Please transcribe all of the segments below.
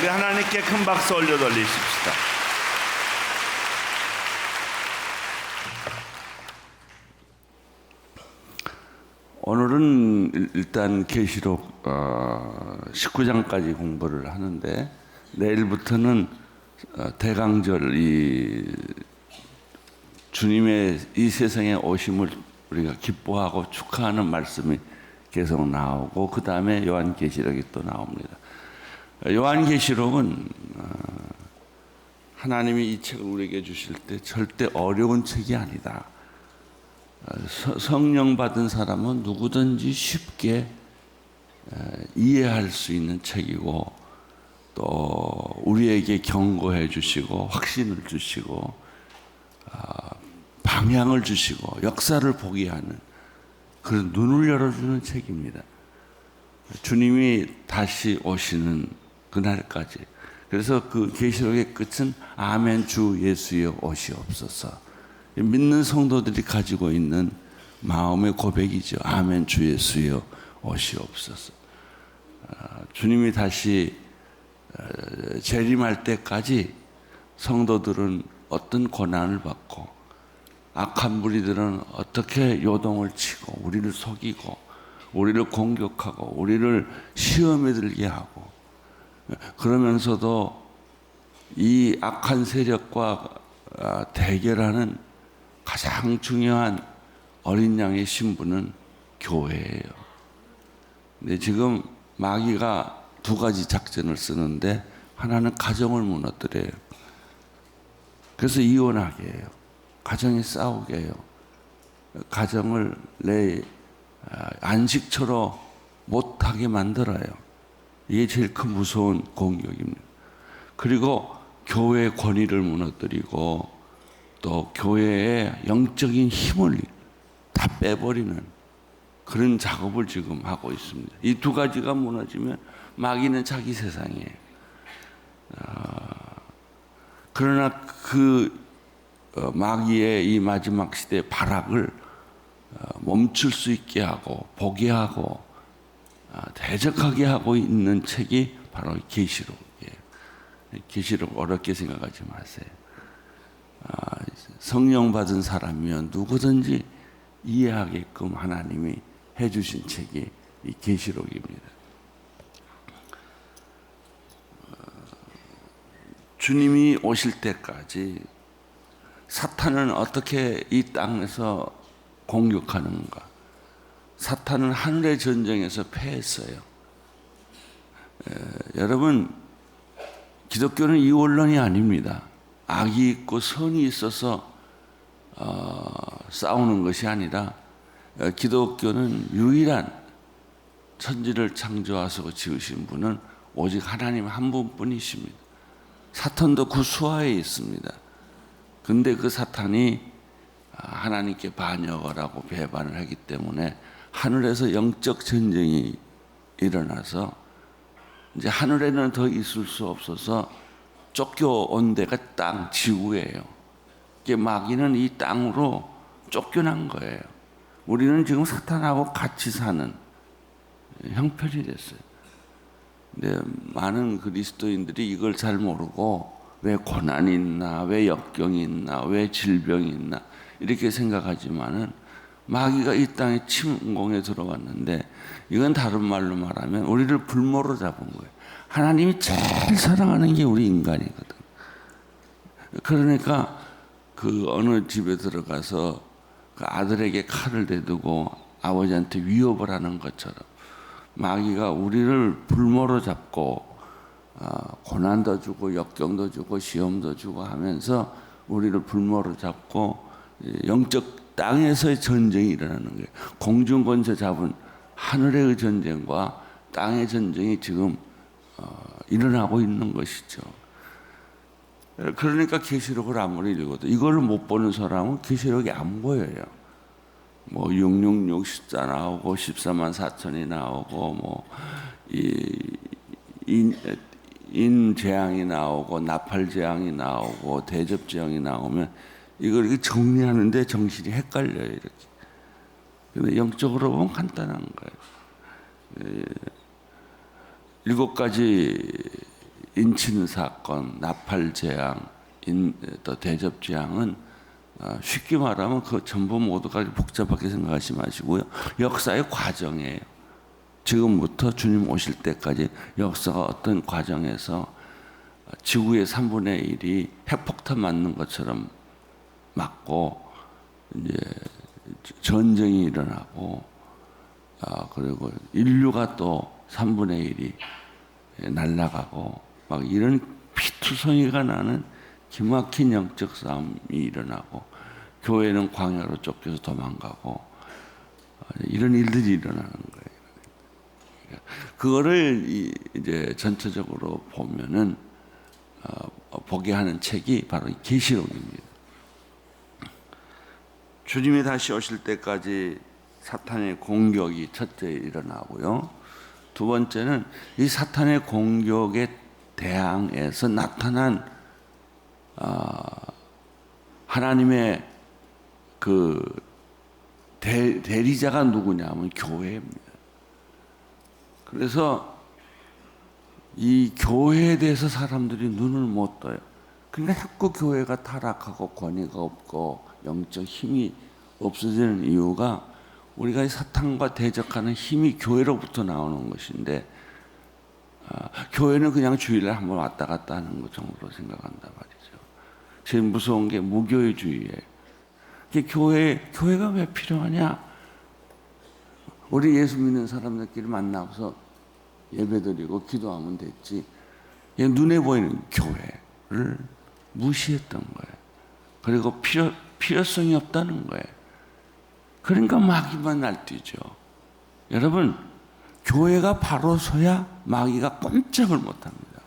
하나님께 큰 박수 올려 돌리십시다. 오늘은 일단 계시록 19장까지 공부를 하는데, 내일부터는 대강절, 이 주님의 이 세상에 오심을 우리가 기뻐하고 축하하는 말씀이 계속 나오고, 그 다음에 요한계시록이 또 나옵니다. 요한계시록은 하나님이 이 책을 우리에게 주실 때 절대 어려운 책이 아니다. 성령 받은 사람은 누구든지 쉽게 이해할 수 있는 책이고, 또 우리에게 경고해 주시고 확신을 주시고 방향을 주시고 역사를 보게 하는 그런 눈을 열어주는 책입니다. 주님이 다시 오시는 그날까지. 그래서 그 계시록의 끝은 아멘 주 예수여 오시옵소서. 믿는 성도들이 가지고 있는 마음의 고백이죠. 아멘 주 예수여 오시옵소서. 주님이 다시 재림할 때까지 성도들은 어떤 고난을 받고, 악한 무리들은 어떻게 요동을 치고 우리를 속이고 우리를 공격하고 우리를 시험에 들게 하고, 그러면서도 이 악한 세력과 대결하는 가장 중요한 어린 양의 신부는 교회예요. 근데 지금 마귀가 두 가지 작전을 쓰는데, 하나는 가정을 무너뜨려요. 그래서 이혼하게 해요. 가정이 싸우게 해요. 가정을 내 안식처로 못하게 만들어요. 이게 제일 큰 무서운 공격입니다. 그리고 교회의 권위를 무너뜨리고, 또 교회의 영적인 힘을 다 빼버리는 그런 작업을 지금 하고 있습니다. 이 두 가지가 무너지면 마귀는 자기 세상이에요. 그러나 그 마귀의 이 마지막 시대의 발악을 멈출 수 있게 하고 보게 하고 대적하게 하고 있는 책이 바로 계시록이에요. 계시록 어렵게 생각하지 마세요. 성령 받은 사람이면 누구든지 이해하게끔 하나님이 해주신 책이 이 계시록입니다. 주님이 오실 때까지 사탄은 어떻게 이 땅에서 공격하는가? 사탄은 하늘의 전쟁에서 패했어요. 여러분, 기독교는 이원론이 아닙니다. 악이 있고 선이 있어서 싸우는 것이 아니라, 기독교는 유일한 천지를 창조하시고 지으신 분은 오직 하나님 한 분뿐이십니다. 사탄도 그 수하에 있습니다. 근데 그 사탄이 하나님께 반역을 하고 배반을 하기 때문에 하늘에서 영적 전쟁이 일어나서 이제 하늘에는 더 있을 수 없어서 쫓겨온 데가 땅, 지구예요. 마귀는 이 땅으로 쫓겨난 거예요. 우리는 지금 사탄하고 같이 사는 형편이 됐어요. 근데 많은 그리스도인들이 이걸 잘 모르고, 왜 고난이 있나, 왜 역경이 있나, 왜 질병이 있나 이렇게 생각하지만은, 마귀가 이 땅에 침공에 들어왔는데, 이건 다른 말로 말하면 우리를 불모로 잡은 거예요. 하나님이 제일 사랑하는 게 우리 인간이거든. 그러니까 그 어느 집에 들어가서 그 아들에게 칼을 대두고 아버지한테 위협을 하는 것처럼, 마귀가 우리를 불모로 잡고 고난도 주고 역경도 주고 시험도 주고 하면서 우리를 불모로 잡고 영적 땅에서의 전쟁이 일어나는 거예요. 공중권세 잡은 하늘의 전쟁과 땅의 전쟁이 지금 일어나고 있는 것이죠. 그러니까 계시록을 아무리 읽어도 이걸 못 보는 사람은 계시록이 안 보여요. 뭐 666 14 나오고 14만 4천이 나오고 뭐 인재앙이 나오고 나팔재앙이 나오고 대접재앙이 나오면 이걸 이렇게 정리하는데 정신이 헷갈려요, 이렇게. 근데 영적으로 보면 간단한 거예요. 7가지 인친 사건, 나팔 재앙, 또 대접 재앙은 쉽게 말하면 그 전부 모두가 복잡하게 생각하지 마시고요. 역사의 과정이에요. 지금부터 주님 오실 때까지 역사가 어떤 과정에서 지구의 3분의 1이 핵폭탄 맞는 것처럼 맞고 이제 전쟁이 일어나고 그리고 인류가 또 3분의 1이 날아가고 막 이런 피투성이가 나는 기막힌 영적 싸움이 일어나고 교회는 광야로 쫓겨서 도망가고 이런 일들이 일어나는 거예요. 그거를 이제 전체적으로 보면은 보게 하는 책이 바로 계시록입니다. 주님이 다시 오실 때까지 사탄의 공격이 첫째 일어나고요. 두 번째는 이 사탄의 공격에 대항해서 나타난 하나님의 그 대리자가 누구냐면 교회입니다. 그래서 이 교회에 대해서 사람들이 눈을 못 떠요. 그러니까 자꾸 교회가 타락하고 권위가 없고 영적 힘이 없어지는 이유가 우리가 이 사탄과 대적하는 힘이 교회로부터 나오는 것인데 교회는 그냥 주일날 한번 왔다 갔다 하는 것 정도로 생각한단 말이죠. 제일 무서운 게 무교회주의예요. 교회가 왜 필요하냐? 우리 예수 믿는 사람들끼리 만나서 예배드리고 기도하면 됐지. 눈에 보이는 교회를 무시했던 거예요. 그리고 필요성이 없다는 거예요. 그러니까 마귀만 날뛰죠. 여러분, 교회가 바로 서야 마귀가 꼼짝을 못합니다.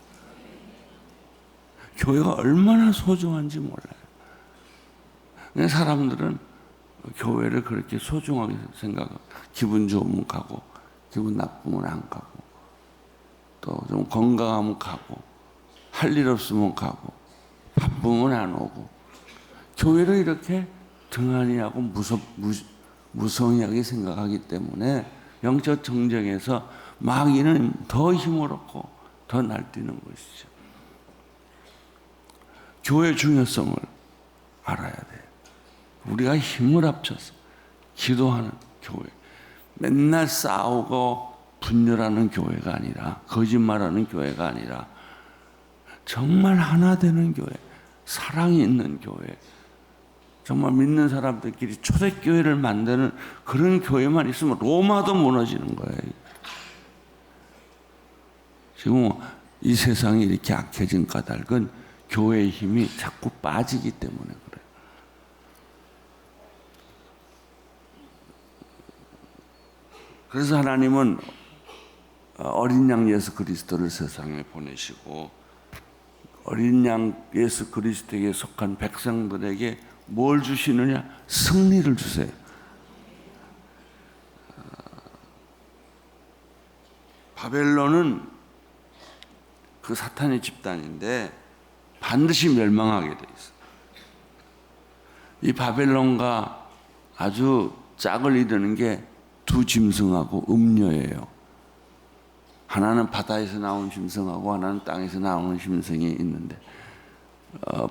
교회가 얼마나 소중한지 몰라요. 사람들은 교회를 그렇게 소중하게 생각하고 기분 좋으면 가고 기분 나쁘면 안 가고 또 좀 건강하면 가고 할 일 없으면 가고 바쁘면 안 오고 교회를 이렇게 등한히하고 무성하게 생각하기 때문에 영적 정쟁에서 마귀는 더 힘을 얻고 더 날뛰는 것이죠. 교회의 중요성을 알아야 돼요. 우리가 힘을 합쳐서 기도하는 교회, 맨날 싸우고 분열하는 교회가 아니라 거짓말하는 교회가 아니라 정말 하나 되는 교회, 사랑이 있는 교회, 정말 믿는 사람들끼리 초대교회를 만드는 그런 교회만 있으면 로마도 무너지는 거예요. 지금 이 세상이 이렇게 악해진 까닭은 교회의 힘이 자꾸 빠지기 때문에 그래요. 그래서 하나님은 어린 양 예수 그리스도를 세상에 보내시고 어린 양 예수 그리스도에게 속한 백성들에게 뭘 주시느냐? 승리를 주세요. 바벨론은 그 사탄의 집단인데 반드시 멸망하게 돼 있어요. 이 바벨론과 아주 짝을 이루는 게 두 짐승하고 음녀예요. 하나는 바다에서 나온 짐승하고 하나는 땅에서 나오는 짐승이 있는데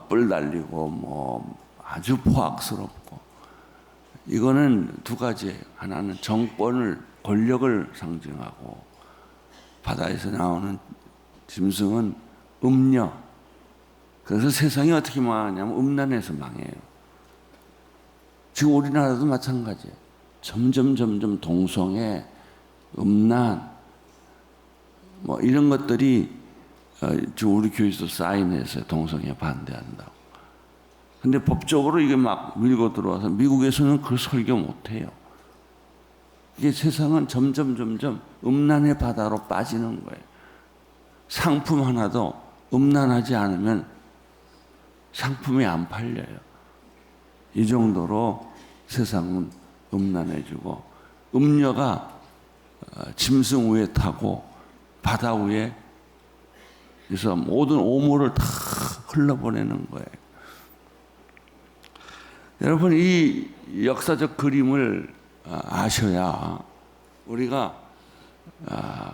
뿔 달리고 뭐 아주 포악스럽고 이거는 두 가지예요. 하나는 정권을 권력을 상징하고 바다에서 나오는 짐승은 음녀. 그래서 세상이 어떻게 망하냐면 음란에서 망해요. 지금 우리나라도 마찬가지예요. 점점 동성애, 음란 뭐 이런 것들이 지금 우리 교회에서 사인해서 동성애 반대한다고. 근데 법적으로 이게 막 밀고 들어와서 미국에서는 그 설교 못해요. 이게 세상은 점점 음란의 바다로 빠지는 거예요. 상품 하나도 음란하지 않으면 상품이 안 팔려요. 이 정도로 세상은 음란해지고 음녀가 짐승 위에 타고 바다 위에 그래서 모든 오물을 다 흘러보내는 거예요. 여러분 이 역사적 그림을 아셔야 우리가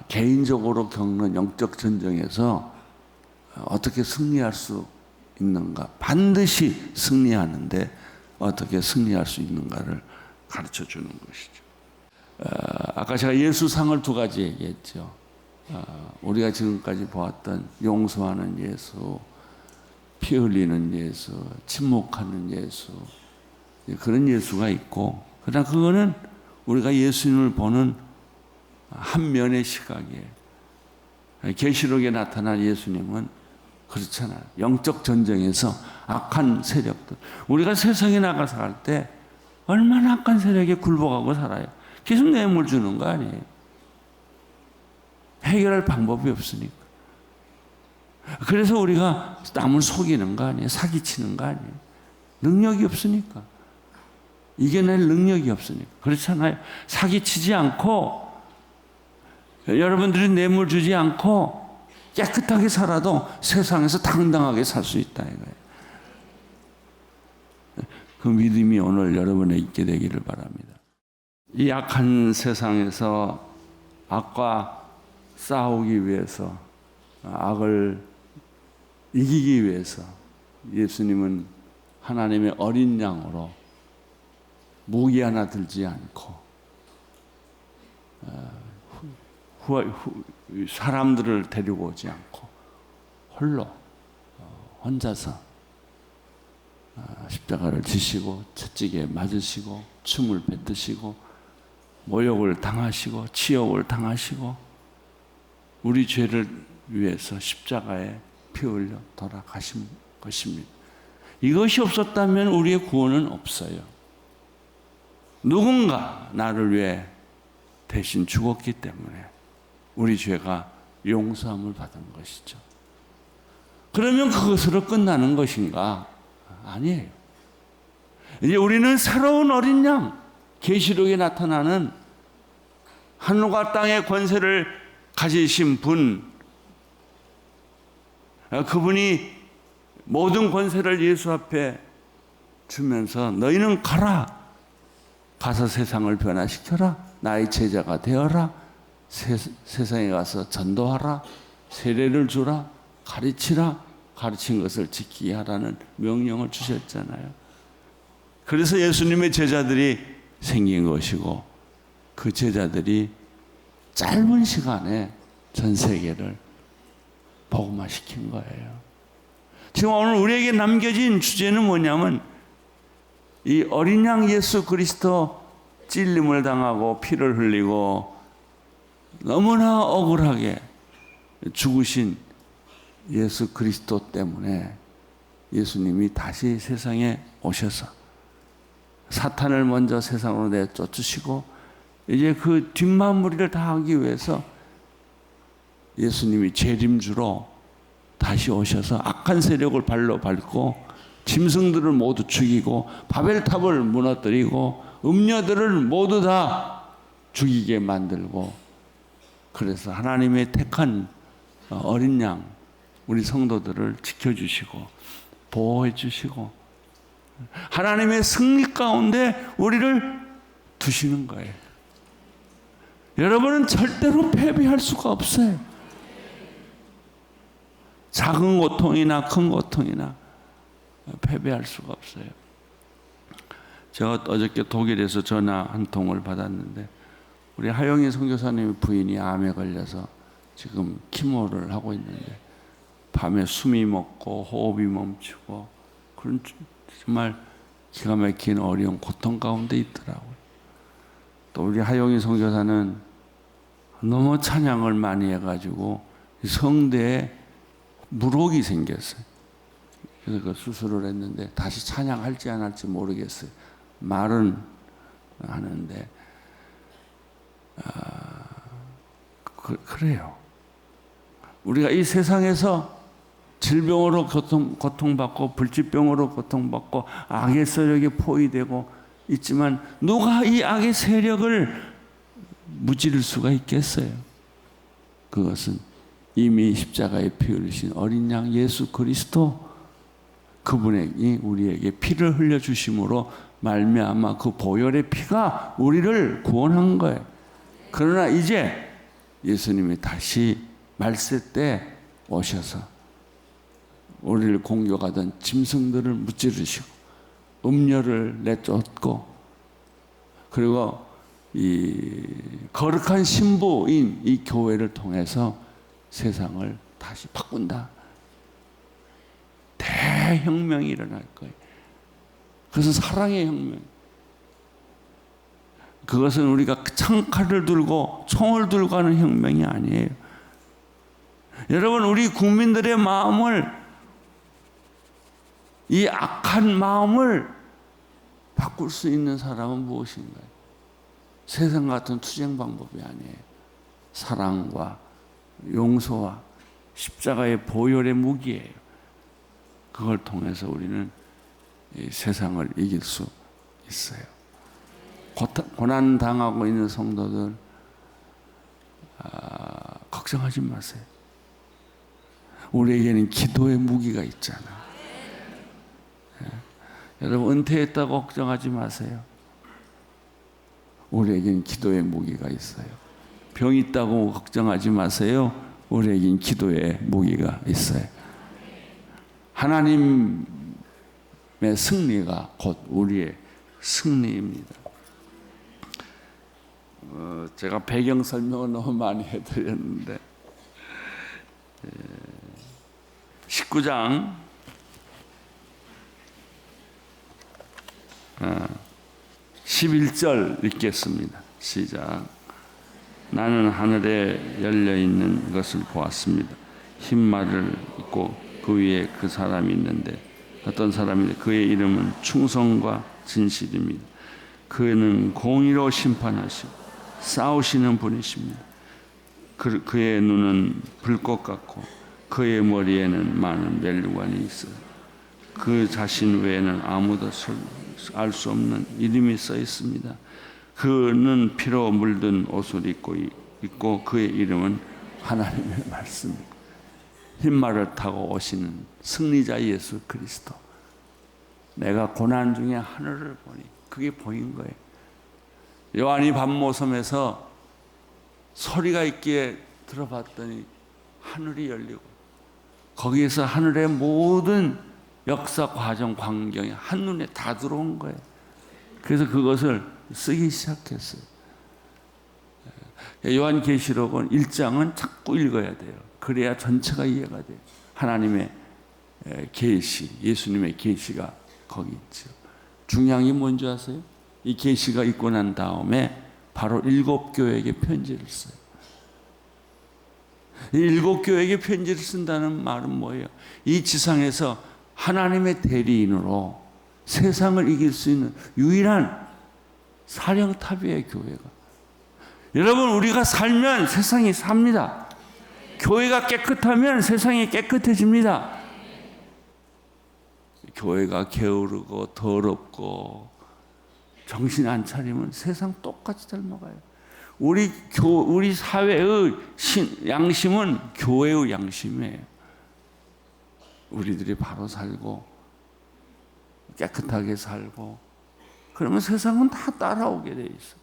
개인적으로 겪는 영적 전쟁에서 어떻게 승리할 수 있는가? 반드시 승리하는데 어떻게 승리할 수 있는가를 가르쳐 주는 것이죠. 아까 제가 예수상을 두 가지 얘기했죠. 우리가 지금까지 보았던 용서하는 예수, 피 흘리는 예수, 침묵하는 예수, 그런 예수가 있고, 그러나 그거는 우리가 예수님을 보는 한 면의 시각이에요. 계시록에 나타난 예수님은 그렇잖아요. 영적 전쟁에서 악한 세력들, 우리가 세상에 나가서 갈 때 얼마나 악한 세력에 굴복하고 살아요. 계속 뇌물 주는 거 아니에요. 해결할 방법이 없으니까. 그래서 우리가 남을 속이는 거 아니에요. 사기치는 거 아니에요. 능력이 없으니까. 이겨낼 능력이 없으니까. 그렇잖아요. 사기치지 않고, 여러분들이 뇌물 주지 않고 깨끗하게 살아도 세상에서 당당하게 살 수 있다 이거예요. 그 믿음이 오늘 여러분에 있게 되기를 바랍니다. 이 악한 세상에서 악과 싸우기 위해서, 악을 이기기 위해서 예수님은 하나님의 어린 양으로 무기 하나 들지 않고 사람들을 데리고 오지 않고 홀로 혼자서 십자가를 지시고 채찍에 맞으시고 춤을 뱉으시고 모욕을 당하시고 치욕을 당하시고 우리 죄를 위해서 십자가에 피 흘려 돌아가신 것입니다. 이것이 없었다면 우리의 구원은 없어요. 누군가 나를 위해 대신 죽었기 때문에 우리 죄가 용서함을 받은 것이죠. 그러면 그것으로 끝나는 것인가? 아니에요. 이제 우리는 새로운 어린 양, 계시록에 나타나는 하늘과 땅의 권세를 가지신 분, 그분이 모든 권세를 예수 앞에 주면서 너희는 가라, 가서 세상을 변화시켜라, 나의 제자가 되어라, 세상에 가서 전도하라, 세례를 주라, 가르치라, 가르친 것을 지키게 하라는 명령을 주셨잖아요. 그래서 예수님의 제자들이 생긴 것이고 그 제자들이 짧은 시간에 전 세계를 복음화시킨 거예요. 지금 오늘 우리에게 남겨진 주제는 뭐냐면 이 어린 양 예수 그리스도 찔림을 당하고 피를 흘리고 너무나 억울하게 죽으신 예수 그리스도 때문에 예수님이 다시 세상에 오셔서 사탄을 먼저 세상으로 내쫓으시고 이제 그 뒷마무리를 다 하기 위해서 예수님이 재림주로 다시 오셔서 악한 세력을 발로 밟고 짐승들을 모두 죽이고 바벨탑을 무너뜨리고 음녀들을 모두 다 죽이게 만들고, 그래서 하나님의 택한 어린 양 우리 성도들을 지켜주시고 보호해 주시고 하나님의 승리 가운데 우리를 두시는 거예요. 여러분은 절대로 패배할 수가 없어요. 작은 고통이나 큰 고통이나 패배할 수가 없어요. 제가 어저께 독일에서 전화 한 통을 받았는데 우리 하영희 선교사님 부인이 암에 걸려서 지금 키모를 하고 있는데 밤에 숨이 멎고 호흡이 멈추고 그런 정말 기가 막힌 어려운 고통 가운데 있더라고요. 또 우리 하영희 선교사는 너무 찬양을 많이 해가지고 성대에 물혹이 생겼어요. 그래서 그 수술을 했는데 다시 찬양할지 안 할지 모르겠어요. 말은 하는데 그래요. 우리가 이 세상에서 질병으로 고통받고 불치병으로 고통받고 악의 세력에 포위되고 있지만 누가 이 악의 세력을 무찌를 수가 있겠어요? 그것은 이미 십자가에 피 흘리신 어린 양 예수 그리스도 그분이 우리에게 피를 흘려주심으로 말미암아 그 보혈의 피가 우리를 구원한 거예요. 그러나 이제 예수님이 다시 말세 때 오셔서 우리를 공격하던 짐승들을 무찌르시고 음녀를 내쫓고, 그리고 이 거룩한 신부인 이 교회를 통해서 세상을 다시 바꾼다. 대혁명이 일어날 거예요. 그것은 사랑의 혁명. 그것은 우리가 창칼을 들고 총을 들고 하는 혁명이 아니에요. 여러분, 우리 국민들의 마음을, 이 악한 마음을 바꿀 수 있는 사람은 무엇인가요? 세상 같은 투쟁 방법이 아니에요. 사랑과 용서와 십자가의 보혈의 무기예요. 그걸 통해서 우리는 이 세상을 이길 수 있어요. 고난 당하고 있는 성도들, 걱정하지 마세요. 우리에게는 기도의 무기가 있잖아. 여러분, 은퇴했다고 걱정하지 마세요. 우리에겐 기도의 무기가 있어요. 병 있다고 걱정하지 마세요. 우리에겐 기도의 무기가 있어요. 하나님의 승리가 곧 우리의 승리입니다. 제가 배경 설명을 너무 많이 해드렸는데, 19장 11절 읽겠습니다. 시작. 나는 하늘에 열려있는 것을 보았습니다. 흰말을 입고 그 위에 그 사람이 있는데, 어떤 사람인데 그의 이름은 충성과 진실입니다. 그는 공의로 심판하시고 싸우시는 분이십니다. 그의 눈은 불꽃 같고 그의 머리에는 많은 멜관이 있어요. 그 자신 외에는 아무도 알 수 없는 이름이 써 있습니다. 그는 피로 물든 옷을 입고 있고 그의 이름은 하나님의 말씀입니다. 흰말을 타고 오시는 승리자 예수 그리스도. 내가 고난 중에 하늘을 보니 그게 보인 거예요. 요한이 밤모섬에서 소리가 있기에 들어봤더니 하늘이 열리고, 거기에서 하늘의 모든 역사 과정 광경이 한눈에 다 들어온 거예요. 그래서 그것을 쓰기 시작했어요. 요한계시록은 1장은 자꾸 읽어야 돼요. 그래야 전체가 이해가 돼요. 하나님의 계시, 예수님의 계시가 거기 있죠. 중요한 게 뭔지 아세요? 이 계시가 있고 난 다음에 바로 7교회에게 편지를 써요. 이 7교회에게 편지를 쓴다는 말은 뭐예요? 이 지상에서 하나님의 대리인으로 세상을 이길 수 있는 유일한 사령탑이에요, 교회가. 여러분, 우리가 살면 세상이 삽니다. 교회가 깨끗하면 세상이 깨끗해집니다. 교회가 게으르고 더럽고 정신 안 차리면 세상 똑같이 닮아가요. 우리 사회의 양심은 교회의 양심이에요. 우리들이 바로 살고 깨끗하게 살고 그러면 세상은 다 따라오게 돼 있어요.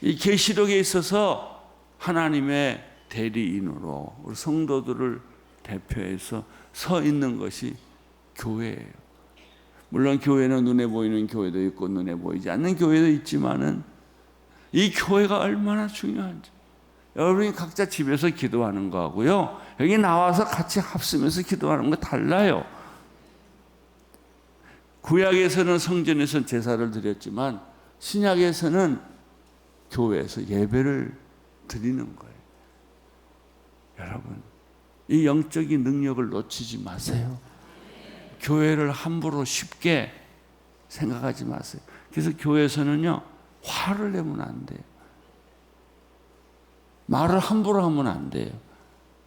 이 계시록에 있어서 하나님의 대리인으로 우리 성도들을 대표해서 서 있는 것이 교회예요. 물론 교회는 눈에 보이는 교회도 있고 눈에 보이지 않는 교회도 있지만은 이 교회가 얼마나 중요한지. 여러분이 각자 집에서 기도하는 거하고요, 여기 나와서 같이 합쓰면서 기도하는 거 달라요. 구약에서는 성전에서 제사를 드렸지만 신약에서는 교회에서 예배를 드리는 거예요. 여러분, 이 영적인 능력을 놓치지 마세요. 교회를 함부로 쉽게 생각하지 마세요. 그래서 교회에서는요, 화를 내면 안 돼요. 말을 함부로 하면 안 돼요.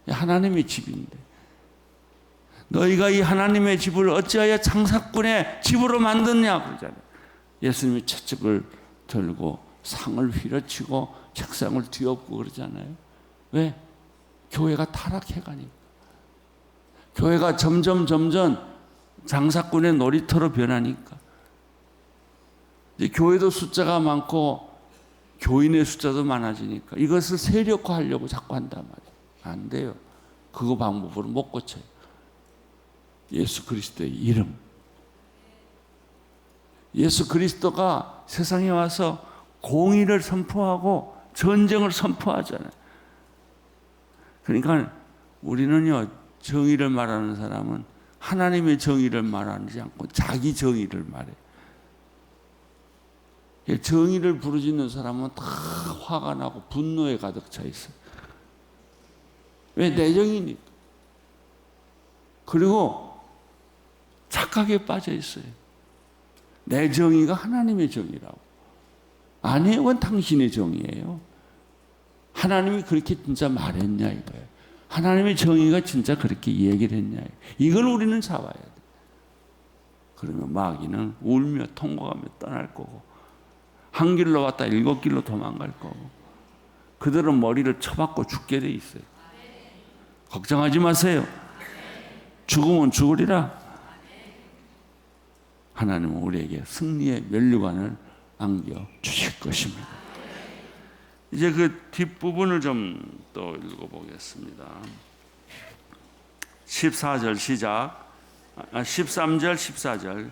하나님의 집인데. 너희가 이 하나님의 집을 어찌하여 장사꾼의 집으로 만드냐 그러잖아요. 예수님이 채찍을 들고 상을 휘려치고 책상을 뒤엎고 그러잖아요. 왜? 교회가 타락해가니까. 교회가 점점 장사꾼의 놀이터로 변하니까. 이제 교회도 숫자가 많고 교인의 숫자도 많아지니까 이것을 세력화하려고 자꾸 한단 말이에요. 안 돼요. 그거 방법으로 못 고쳐요. 예수 그리스도의 이름. 예수 그리스도가 세상에 와서 공의를 선포하고 전쟁을 선포하잖아요. 그러니까 우리는요, 정의를 말하는 사람은 하나님의 정의를 말하지 않고 자기 정의를 말해요. 정의를 부르짖는 사람은 다 화가 나고 분노에 가득 차 있어요. 왜? 내 정의니까. 그리고 착각에 빠져 있어요. 내 정의가 하나님의 정의라고. 아니에요. 그건 당신의 정의예요. 하나님이 그렇게 진짜 말했냐 이거예요. 하나님의 정의가 진짜 그렇게 얘기를 했냐. 이걸 우리는 잡아야 돼. 그러면 마귀는 울며 통곡하며 떠날 거고, 한 길로 왔다 7길로 도망갈 거고, 그들은 머리를 쳐박고 죽게 돼 있어요. 걱정하지 마세요. 죽으면 죽으리라. 하나님은 우리에게 승리의 면류관을 안겨 주실 것입니다. 이제 그 뒷부분을 좀 또 읽어보겠습니다. 14절 시작. 13절 14절.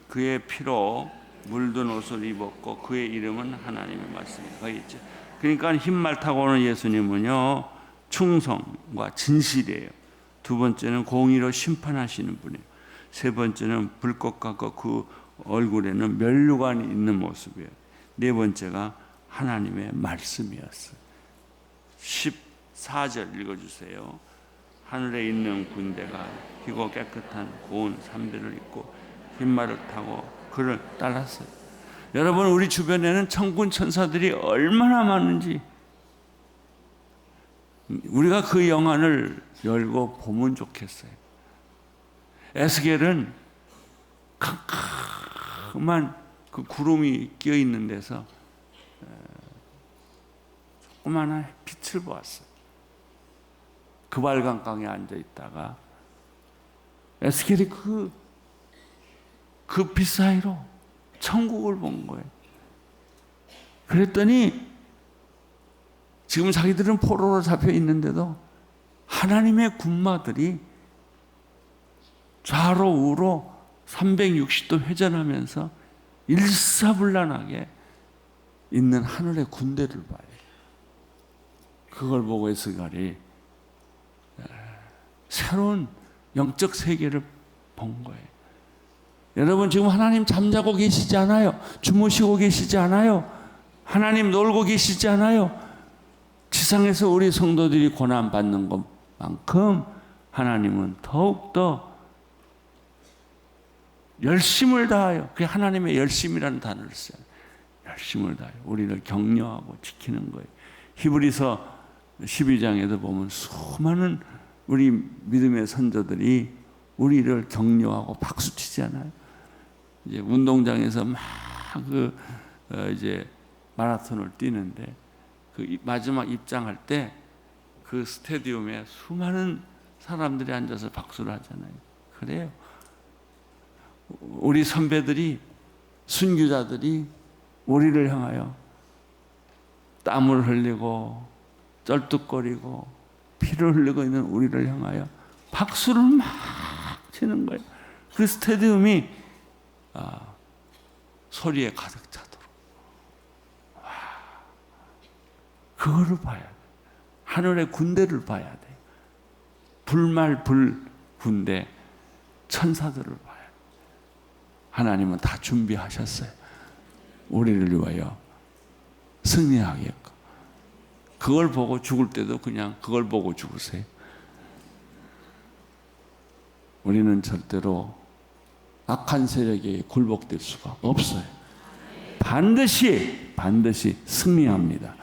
그의 피로 물든 옷을 입었고 그의 이름은 하나님의 말씀이다. 거기 있죠. 그러니까 흰말 타고 오는 예수님은요, 충성과 진실이에요. 두 번째는 공의로 심판하시는 분이에요. 세 번째는 불꽃과 그 얼굴에는 면류관이 있는 모습이에요. 네 번째가 하나님의 말씀이었어요. 14절 읽어주세요. 하늘에 있는 군대가 희고 깨끗한 고운 삼배를 입고 흰말을 타고 그를 따랐어요. 여러분, 우리 주변에는 천군 천사들이 얼마나 많은지 우리가 그 영안을 열고 보면 좋겠어요. 에스겔은 캄캄한 그 구름이 끼어 있는 데서 조그마한 빛을 보았어요. 그발강강에 앉아 있다가 에스겔이 그 빛 사이로 천국을 본 거예요. 그랬더니 지금 자기들은 포로로 잡혀 있는데도 하나님의 군마들이 좌로 우로 360도 회전하면서 일사불란하게 있는 하늘의 군대를 봐요. 그걸 보고 에스겔이 새로운 영적 세계를 본 거예요. 여러분, 지금 하나님 잠자고 계시지 않아요? 주무시고 계시지 않아요? 하나님 놀고 계시지 않아요? 지상에서 우리 성도들이 고난받는 것만큼 하나님은 더욱더 열심을 다하여, 그게 하나님의 열심이라는 단어를 써요. 열심을 다하여 우리를 격려하고 지키는 거예요. 히브리서 12장에도 보면 수많은 우리 믿음의 선조들이 우리를 격려하고 박수치지 않아요? 이제 운동장에서 막 이제 마라톤을 뛰는데 그 마지막 입장할 때 그 스테디움에 수많은 사람들이 앉아서 박수를 하잖아요. 그래요. 우리 선배들이, 순교자들이 우리를 향하여 땀을 흘리고 쩔뚝거리고 피를 흘리고 있는 우리를 향하여 박수를 막 치는 거예요. 그 스테디움이 소리에 가득 차도록. 그거를 봐야 돼. 하늘의 군대를 봐야 돼. 불말 군대, 천사들을 봐야 돼. 하나님은 다 준비하셨어요. 우리를 위하여 승리하게끔. 그걸 보고 죽을 때도 그냥 그걸 보고 죽으세요. 우리는 절대로 악한 세력에 굴복될 수가 없어요. 반드시 승리합니다.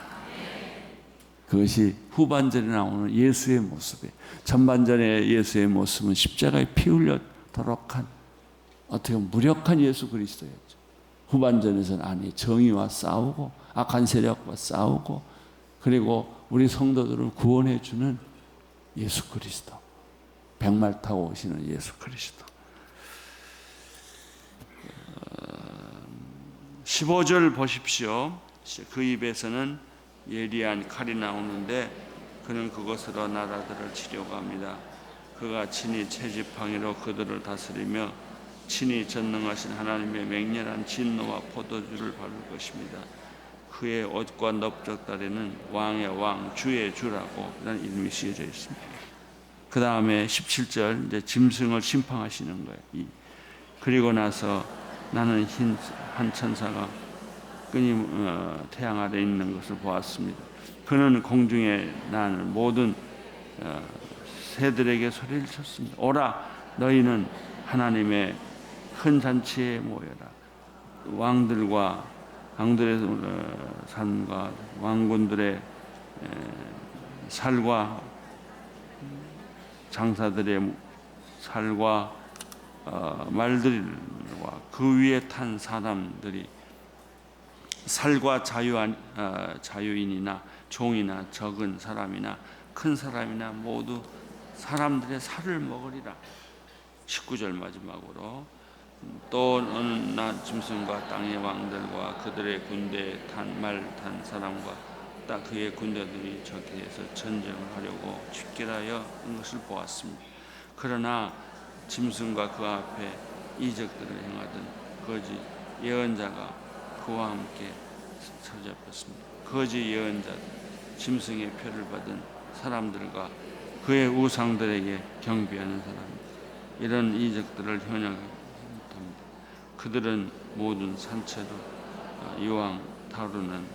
그것이 후반전에 나오는 예수의 모습이에요. 전반전의 예수의 모습은 십자가에 피 흘려도록 한 어떻게 보면 무력한 예수 그리스도였죠. 후반전에서는 아니, 정의와 싸우고 악한 세력과 싸우고 그리고 우리 성도들을 구원해 주는 예수 그리스도, 백말 타고 오시는 예수 그리스도. 15절 보십시오. 그 입에서는 예리한 칼이 나오는데 그는 그것으로 나라들을 치려고 합니다. 그가 친히 채집항이로 그들을 다스리며 친히 전능하신 하나님의 맹렬한 진노와 포도주를 바를 것입니다. 그의 옷과 넓적다리는 왕의 왕 주의 주라고 이런 이름이 쓰여져 있습니다. 그 다음에 17절 이제 짐승을 심판하시는 거예요. 그리고 나서 나는 흰 한 천사가 끈이 태양 아래 있는 것을 보았습니다. 그는 공중에 나는 모든 새들에게 소리를 쳤습니다. 오라 너희는 하나님의 큰 잔치에 모여라. 왕들과 왕들의 산과 왕군들의 살과 장사들의 살과 말들과 그 위에 탄 사람들이 살과 자유인이나 종이나 적은 사람이나 큰 사람이나 모두 사람들의 살을 먹으리라. 19절 마지막으로 또 어느 날 짐승과 땅의 왕들과 그들의 군대에 탄 사람과 딱 그의 군대들이 저기에서 전쟁을 하려고 집결하여 온 것을 보았습니다. 그러나 짐승과 그 앞에 이적들을 행하던 거짓 예언자가 그와 함께 사로잡혔습니다. 거짓 예언자 짐승의 표를 받은 사람들과 그의 우상들에게 경배하는 사람입니다. 이런 이적들을 현역합니다. 그들은 모든 산채로 이왕 타오르는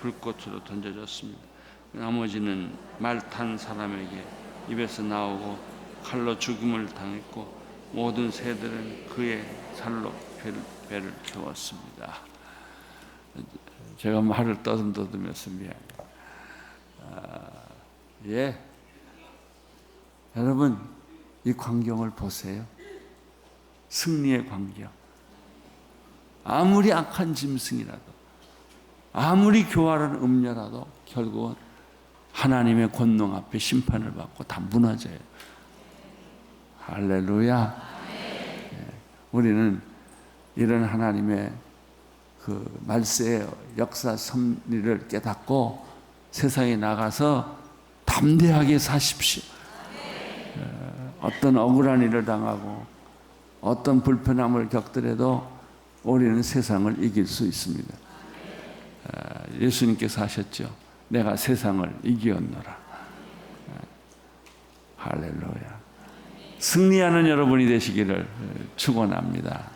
불꽃으로 던져졌습니다. 나머지는 말 탄 사람에게 입에서 나오고 칼로 죽음을 당했고 모든 새들은 그의 살로 배를 태웠습니다. 제가 말을 떠듬떠듬해서 미안해요. 예, 여러분 이 광경을 보세요. 승리의 광경. 아무리 악한 짐승이라도 아무리 교활한 음녀라도 결국은 하나님의 권능 앞에 심판을 받고 다 무너져요. 할렐루야. 예, 우리는 이런 하나님의 그 말세의 역사 섭리를 깨닫고 세상에 나가서 담대하게 사십시오. 어떤 억울한 일을 당하고 어떤 불편함을 겪더라도 우리는 세상을 이길 수 있습니다. 예수님께서 하셨죠. 내가 세상을 이기었노라. 할렐루야. 승리하는 여러분이 되시기를 축원합니다.